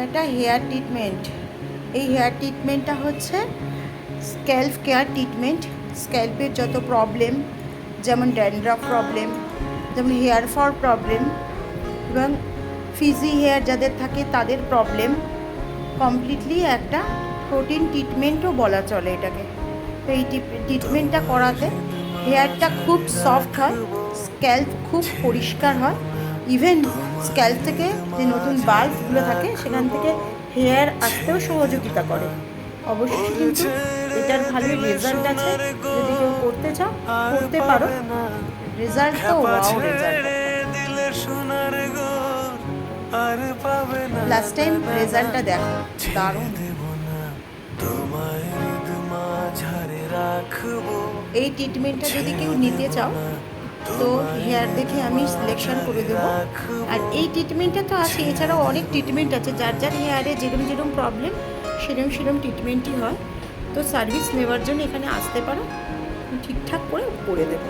এটা একটা hair treatment. এই হেয়ার ট্রিটমেন্টটা হচ্ছে স্ক্যাল্প কেয়ার ট্রিটমেন্ট। স্ক্যাল্পের যত প্রবলেম, যেমন ড্যান্ড্রাফ প্রবলেম, যেমন হেয়ার ফল প্রবলেম এবং ফ্রিজি হেয়ার যাদের থাকে তাদের প্রবলেম, কমপ্লিটলি একটা প্রোটিন ট্রিটমেন্টও বলা চলে এটাকে। তো এই ট্রিটমেন্টটা করাতে হেয়ারটা খুব সফট হয়, স্ক্যাল্প খুব পরিষ্কার হয়, ইভেন স্ক্যাল্প থেকে যে নতুন বাল্বগুলো থাকে সেখান থেকে হেয়ার আসতেও সহযোগিতা করে। অবশ্যই কিন্তু এটার ভালোই রেজাল্ট আছে, যদি কেউ করতে চাও করতে পারো। রেজাল্ট তো ওয়াও রেজাল্ট। লাস্ট টাইম রেজাল্টটা দেখো, দারুণ। এই ট্রিটমেন্টটা যদি কেউ নিতে চাও তো হেয়ার দেখে আমি সিলেকশন করে দেবো। আর এই ট্রিটমেন্টটা তো আছে, এছাড়াও অনেক ট্রিটমেন্ট আছে, যার যার হেয়ারে যেরকম যেরকম প্রবলেম সেরকম ট্রিটমেন্টই হয়। তো সার্ভিস নেওয়ার জন্য এখানে আসতে পারো, ঠিকঠাক করে দেবো।